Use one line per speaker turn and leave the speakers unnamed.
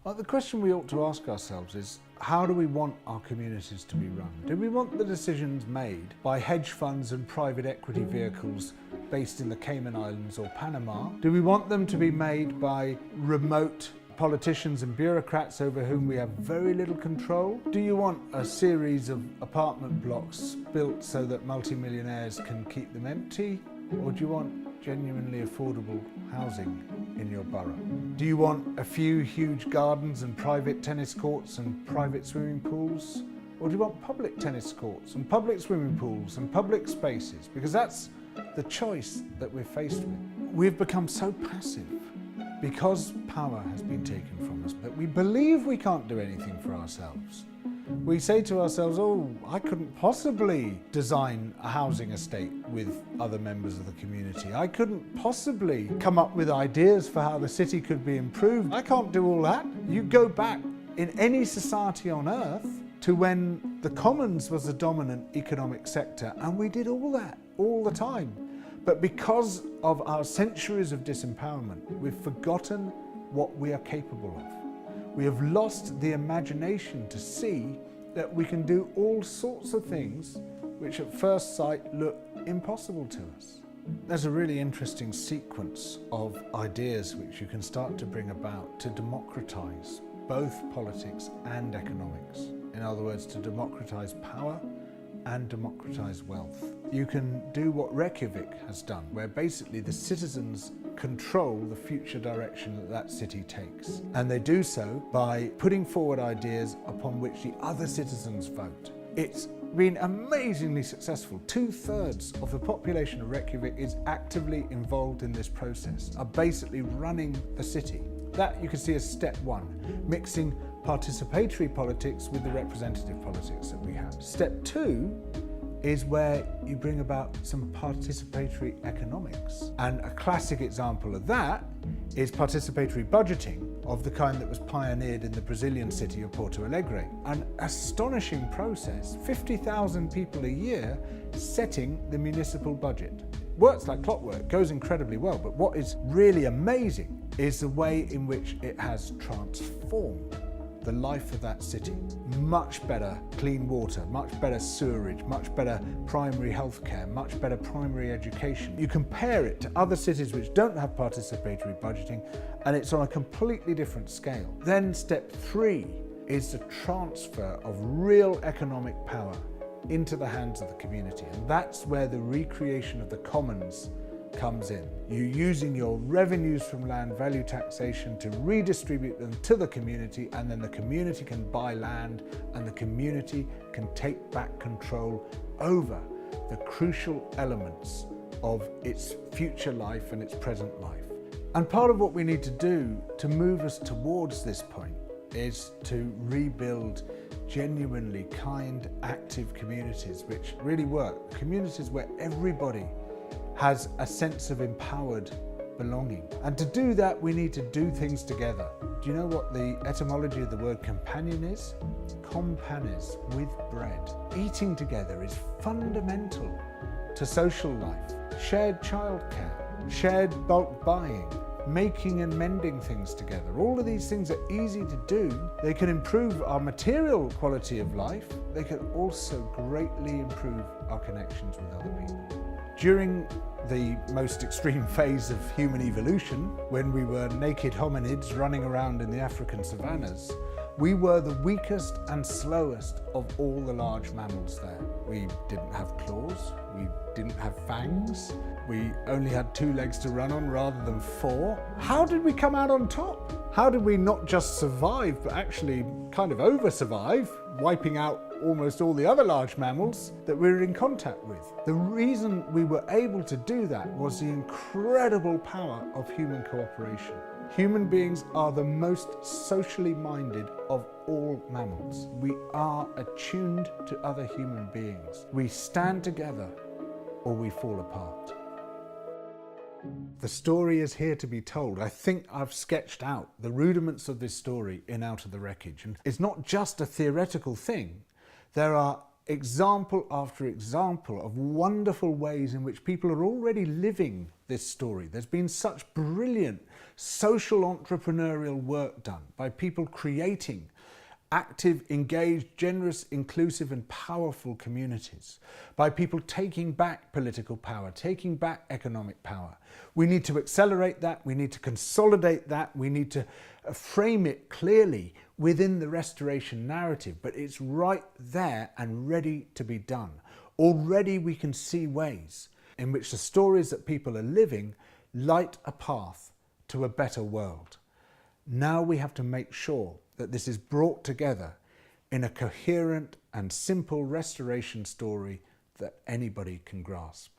Well, the question we ought to ask ourselves is, how do we want our communities to be run? Do we want the decisions made by hedge funds and private equity vehicles based in the Cayman Islands or Panama? Do we want them to be made by remote politicians and bureaucrats over whom we have very little control? Do you want a series of apartment blocks built so that multimillionaires can keep them empty? Or do you want genuinely affordable housing in your borough? Do you want a few huge gardens and private tennis courts and private swimming pools? Or do you want public tennis courts and public swimming pools and public spaces? Because that's the choice that we're faced with. We've become so passive because power has been taken from us that we believe we can't do anything for ourselves. We say to ourselves, oh, I couldn't possibly design a housing estate with other members of the community. I couldn't possibly come up with ideas for how the city could be improved. I can't do all that. You go back in any society on earth to when the commons was the dominant economic sector, and we did all that all the time. But because of our centuries of disempowerment, we've forgotten what we are capable of. We have lost the imagination to see that we can do all sorts of things which at first sight look impossible to us. There's a really interesting sequence of ideas which you can start to bring about to democratise both politics and economics. In other words, to democratise power and democratise wealth. You can do what Reykjavik has done, where basically the citizens control the future direction that that city takes. And they do so by putting forward ideas upon which the other citizens vote. It's been amazingly successful. 2/3 of the population of Reykjavik is actively involved in this process, are basically running the city. That you can see as step one, mixing participatory politics with the representative politics that we have. Step two is where you bring about some participatory economics. And a classic example of that is participatory budgeting of the kind that was pioneered in the Brazilian city of Porto Alegre. An astonishing process, 50,000 people a year setting the municipal budget. Works like clockwork, goes incredibly well, but what is really amazing is the way in which it has transformed the life of that city. Much better clean water, much better sewerage, much better primary healthcare, much better primary education. You compare it to other cities which don't have participatory budgeting, and it's on a completely different scale. Then step three is the transfer of real economic power into the hands of the community, and that's where the recreation of the commons comes in. You're using your revenues from land value taxation to redistribute them to the community, and then the community can buy land and the community can take back control over the crucial elements of its future life and its present life. And part of what we need to do to move us towards this point is to rebuild genuinely kind, active communities which really work. Communities where everybody has a sense of empowered belonging. And to do that, we need to do things together. Do you know what the etymology of the word companion is? Companes, with bread. Eating together is fundamental to social life. Shared childcare, shared bulk buying, making and mending things together. All of these things are easy to do. They can improve our material quality of life. They can also greatly improve our connections with other people. During the most extreme phase of human evolution, when we were naked hominids running around in the African savannas, we were the weakest and slowest of all the large mammals there. We didn't have claws, we didn't have fangs, we only had 2 legs to run on rather than 4. How did we come out on top? How did we not just survive, but actually kind of over-survive, wiping out almost all the other large mammals that we were in contact with? The reason we were able to do that was the incredible power of human cooperation. Human beings are the most socially minded of all mammals. We are attuned to other human beings. We stand together or we fall apart. The story is here to be told. I think I've sketched out the rudiments of this story in Out of the Wreckage. And it's not just a theoretical thing. There are example after example of wonderful ways in which people are already living this story. There's been such brilliant social entrepreneurial work done by people creating active, engaged, generous, inclusive and powerful communities, by people taking back political power, taking back economic power. We need to accelerate that, we need to consolidate that, we need to frame it clearly within the restoration narrative, but it's right there and ready to be done. Already we can see ways in which the stories that people are living light a path to a better world. Now we have to make sure that this is brought together in a coherent and simple restoration story that anybody can grasp.